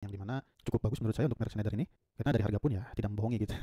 yang dimana cukup bagus menurut saya untuk merek Schneider ini, karena dari harga pun ya tidak membohongi gitu.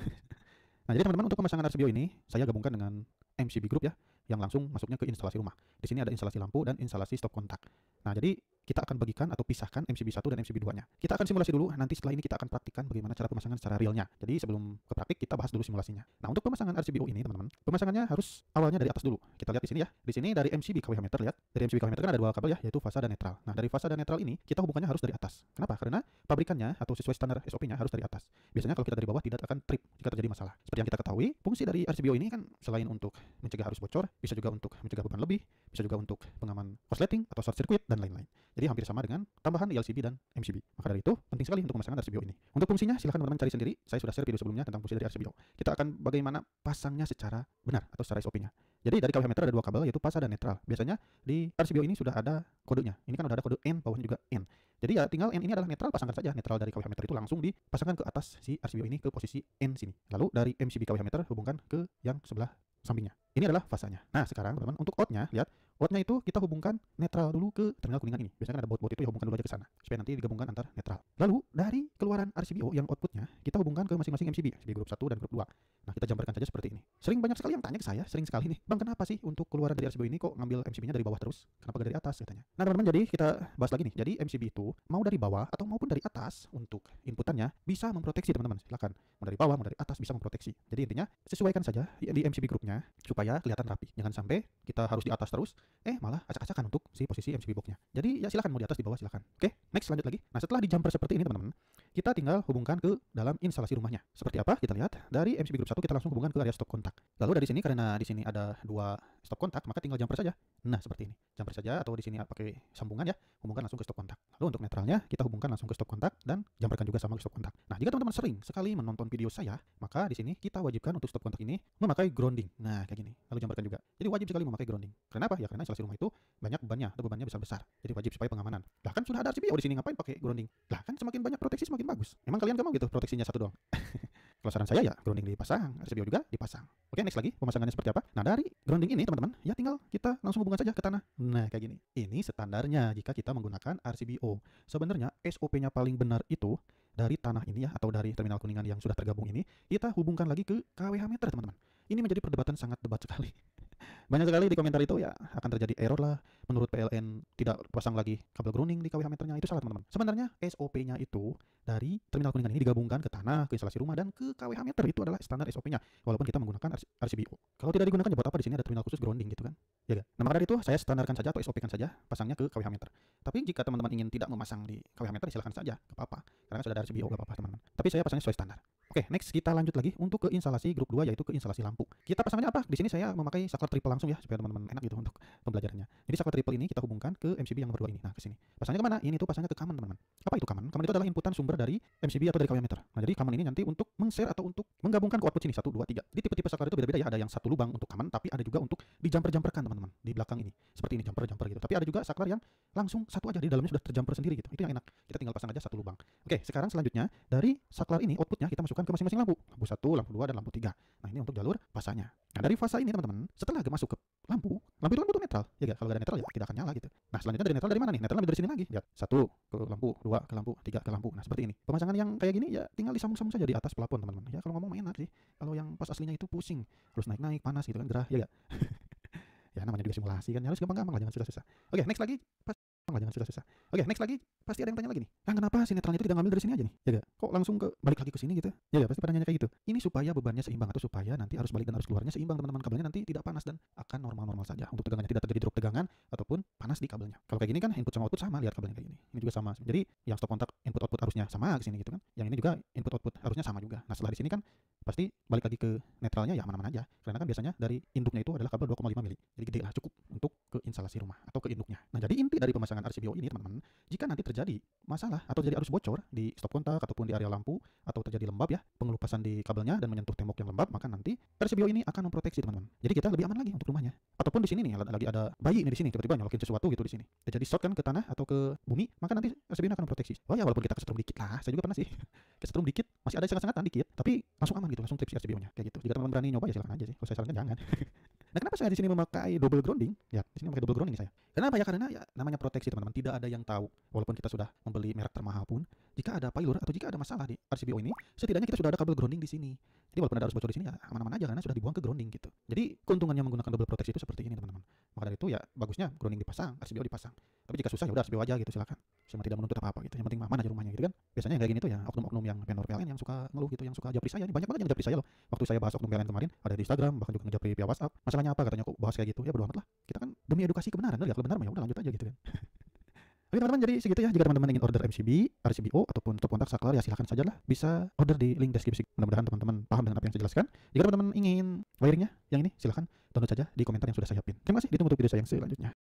Nah, jadi teman-teman untuk pemasangan RCBO ini saya gabungkan dengan MCB Group ya, yang langsung masuknya ke instalasi rumah. Di sini ada instalasi lampu dan instalasi stop kontak. Nah, jadi kita akan bagikan atau pisahkan MCB 1 dan MCB 2-nya. Kita akan simulasi dulu, nanti setelah ini kita akan praktikkan bagaimana cara pemasangan secara realnya. Jadi sebelum ke praktik kita bahas dulu simulasinya. Nah, untuk pemasangan RCBO ini teman-teman, pemasangannya harus awalnya dari atas dulu. Kita lihat di sini ya. Di sini dari MCB kWh meter, lihat. Dari MCB kWh meter kan ada dua kabel ya, yaitu fasa dan netral. Nah, dari fasa dan netral ini kita hubungannya harus dari atas. Kenapa? Karena pabrikannya atau sesuai standar SOP-nya harus dari atas. Biasanya kalau kita dari bawah tidak akan trip jika terjadi masalah. Seperti yang kita ketahui, fungsi dari RCBO ini kan selain untuk mencegah arus bocor, bisa juga untuk mencegah beban lebih, bisa juga untuk pengaman korsleting atau short circuit dan lain-lain. Jadi hampir sama dengan tambahan LCB dan MCB. Maka dari itu penting sekali untuk pemasangan RCBO ini. Untuk fungsinya silahkan teman-teman cari sendiri. Saya sudah share video sebelumnya tentang fungsi dari RCBO. Kita akan bagaimana pasangnya secara benar atau secara SOP-nya. Jadi dari kWh meter ada dua kabel yaitu fasa dan netral. Biasanya di RCBO ini sudah ada kodenya. Ini kan udah ada kode N, bawahnya juga N. Jadi ya tinggal N ini adalah netral, pasangkan saja netral dari kWh meter itu langsung dipasangkan ke atas si RCBO ini ke posisi N sini. Lalu dari MCB kWh meter hubungkan ke yang sebelah sampingnya. Ini adalah fasanya. Nah, sekarang teman-teman untuk outnya, lihat. Outnya itu kita hubungkan netral dulu ke terminal kuningan ini. Biasanya kan ada baut-baut itu ya, hubungkan dulu aja ke sana. Supaya nanti digabungkan antar netral. Lalu, dari keluaran RCBO yang outputnya, kita hubungkan ke masing-masing MCB. MCB grup 1 dan grup 2. Nah, kita jamparkan saja seperti ini. Sering banyak sekali yang tanya ke saya, sering sekali nih. Bang, kenapa sih untuk keluaran dari RCBO ini kok ngambil MCB-nya dari bawah terus? Kenapa gak dari atas katanya? Nah, teman-teman, jadi kita bahas lagi nih. Jadi MCB itu mau dari bawah atau maupun dari atas untuk inputannya bisa memproteksi teman-teman. Silakan. Mau dari bawah, mau dari atas bisa memproteksi. Jadi intinya sesuaikan saja di MCB grupnya supaya kelihatan rapi. Jangan sampai kita harus di atas terus, malah acak-acakan untuk si posisi MCB box-nya. Jadi ya silakan mau di atas di bawah silakan. Oke, next lanjut lagi. Nah, setelah di jumper seperti ini teman-teman, kita tinggal hubungkan ke dalam instalasi rumahnya. Seperti apa? Kita lihat dari MCB group 1 kita langsung hubungkan ke area stop kontak. Lalu dari sini karena di sini ada dua stop kontak, maka tinggal jumper saja. Nah, seperti ini. Jumper saja atau di sini pakai sambungan ya, hubungkan langsung ke stop kontak. Lalu untuk netralnya kita hubungkan langsung ke stop kontak dan jumperkan juga sama ke stop kontak. Nah, jika teman-teman sering sekali menonton video saya, maka di sini kita wajibkan untuk stop kontak ini memakai grounding. Nah, kayak gini. Lalu jumperkan juga. Jadi wajib sekali memakai grounding. Kenapa? Ya karena instalasi rumah itu banyak bebannya, atau bebannya besar-besar. Jadi wajib supaya pengamanan. Lah kan sudah ada RCBO di sini, ngapain pakai grounding? Lah kan semakin banyak proteksi semakin bagus. Emang kalian gak mau gitu proteksinya satu doang? Kalau saran saya ya grounding dipasang, RCBO juga dipasang. Oke, next lagi pemasangannya seperti apa? Nah, dari grounding ini teman-teman, ya tinggal kita langsung hubungkan saja ke tanah. Nah, kayak gini. Ini standarnya jika kita menggunakan RCBO. Sebenarnya SOP-nya paling benar itu dari tanah ini ya, atau dari terminal kuningan yang sudah tergabung ini, kita hubungkan lagi ke kWh meter teman-teman. Ini menjadi perdebatan sangat debat sekali. Banyak sekali di komentar itu ya akan terjadi error lah. Menurut PLN tidak pasang lagi kabel grounding di kWh meternya, itu salah teman-teman. Sebenarnya SOP-nya itu dari terminal kuningan ini digabungkan ke tanah, ke instalasi rumah dan ke kWh meter, itu adalah standar SOP-nya. Walaupun kita menggunakan RCBO. Kalau tidak digunakan ya buat apa, di sini ada terminal khusus grounding gitu kan. Ya gak? Nah, maka dari itu saya standarkan saja atau SOP-kan saja pasangnya ke kWh meter. Tapi jika teman-teman ingin tidak memasang di kWh meter silahkan saja, gak apa-apa. Karena sudah ada RCBO gak apa-apa teman-teman. Tapi saya pasangnya sesuai standar. Oke, next kita lanjut lagi untuk ke instalasi grup 2 yaitu ke instalasi lampu. Kita pasangnya apa? Di sini saya memakai saklar triple langsung ya supaya teman-teman enak gitu untuk pembelajarannya. Jadi saklar triple ini kita hubungkan ke MCB yang nomor 2 ini. Nah, ke sini. Pasangnya kemana? Ini tuh pasangnya ke common, teman-teman. Apa itu common? Common itu adalah inputan sumber dari MCB atau dari kWh meter. Nah, jadi common ini nanti untuk meng-share atau untuk menggabungkan ke output sini 1 2 3. Di tipe-tipe saklar itu beda-beda ya. Ada yang satu lubang untuk common, tapi ada juga untuk dijumper-jumperkan, teman-teman. Di belakang ini. Seperti ini jumper-jumper gitu. Tapi ada juga saklar yang langsung satu aja di dalamnya sudah terjumper sendiri gitu. Itu yang enak. Kita tinggal pasang aja satu lubang. Oke, sekarang selanjutnya dari saklar ini outputnya kita masukkan ke masing-masing lampu. Lampu 1, lampu 2, dan lampu 3. Nah, ini untuk jalur fasanya. Nah, dari fasa ini teman-teman, setelah masuk ke lampu itu kan butuh netral. Ya gak? Kalau gak ada netral ya tidak akan nyala gitu. Nah, selanjutnya dari netral dari mana nih? Netral dari sini lagi. Lihat. 1 ke lampu, 2 ke lampu, 3 ke lampu. Nah, seperti ini. Pemasangan yang kayak gini ya tinggal disambung-sambung saja di atas plafon, teman-teman. Ya kalau ngomong enak sih. Kalau yang pas aslinya itu pusing. Terus naik-naik, panas gitu kan, gerah, ya gak? Ya namanya juga simulasi kan. Ya harus gampang-gampang lah, jangan susah-susah. Oke, next lagi. Jangan susah-susah. Oke, next lagi pasti ada yang tanya lagi nih. Kenapa si netralnya itu tidak ngambil dari sini aja nih? Ya gak? Kok langsung ke balik lagi ke sini gitu? Ya gak? Pasti pada nanya kayak gitu. Ini supaya bebannya seimbang atau supaya nanti arus balik dan arus keluarnya seimbang, teman-teman. Kabelnya nanti tidak panas dan akan normal-normal saja. Untuk tegangannya tidak terjadi drop tegangan ataupun panas di kabelnya. Kalau kayak gini kan input sama output sama, lihat kabelnya kayak gini. Ini juga sama. Jadi yang stop kontak input output arusnya sama ke sini gitu kan. Yang ini juga input output arusnya sama juga. Nah, setelah di sini kan pasti balik lagi ke netralnya ya aman-aman aja. Karena kan biasanya dari induknya itu adalah kabel 2,5 mili. Jadi gede lah, cukup untuk ke instalasi rumah atau ke induknya. Nah, jadi inti dari pemasangan RCBO ini, teman-teman, jika nanti terjadi masalah atau terjadi arus bocor di stop kontak ataupun di area lampu atau terjadi lembab ya, pengelupasan di kabelnya dan menyentuh tembok yang lembab, maka nanti RCBO ini akan memproteksi, teman-teman. Jadi kita lebih aman lagi untuk rumahnya. Ataupun di sini nih lagi ada bayi nih di sini, tiba-tiba nyolokin sesuatu gitu di sini. Terjadi short kan ke tanah atau ke bumi, maka nanti RCBO ini akan memproteksi. Oh ya, walaupun kita kesetrum dikit lah, saya juga pernah sih. Kesetrum dikit, masih ada sangat-sangatan dikit, tapi langsung aman gitu, langsung trip si RCBO-nya kayak gitu. Jika teman-teman berani nyoba ya silakan aja sih. Kalau saya sarankan jangan. Nah, kenapa saya di sini memakai double grounding? Ya, di sini memakai double grounding saya. Kenapa ya? Karena ya namanya proteksi teman-teman, tidak ada yang tahu. Walaupun kita sudah membeli merek termahal pun, jika ada failure atau jika ada masalah di RCBO ini, setidaknya kita sudah ada kabel grounding di sini. Jadi walaupun ada arus bocor di sini ya aman-aman aja karena sudah dibuang ke grounding gitu. Jadi keuntungannya menggunakan double proteksi itu seperti ini teman-teman. Maka dari itu ya bagusnya grounding dipasang, RCBO dipasang. Tapi jika susah ya udah RCBO aja gitu silakan. Cuma tidak menuntut apa-apa gitu. Yang penting aman aja rumahnya gitu kan. Biasanya yang kayak gini tuh ya oknum-oknum yang vendor PLN yang suka ngeluh gitu, yang suka japri saya. Ini banyak banget yang japri saya loh. Waktu saya bahas oknum PLN kemarin, ada di Instagram, bahkan juga ngejapri via WhatsApp. Masalahnya apa katanya kok bahas kayak gitu? Ya bodo amat lah. Kita kan demi edukasi kebenaran, ya kalau benar mah ya udah lanjut aja gitu kan. Oke teman-teman, jadi segitu ya. Jika teman-teman ingin order MCB, RCBO ataupun stop kontak saklar ya silahkan saja lah. Bisa order di link deskripsi. Mudah-mudahan teman-teman paham dengan apa yang saya jelaskan. Jika teman-teman ingin wiringnya yang ini silahkan download saja di komentar yang sudah saya pin. Terima kasih, ditunggu untuk video saya yang selanjutnya.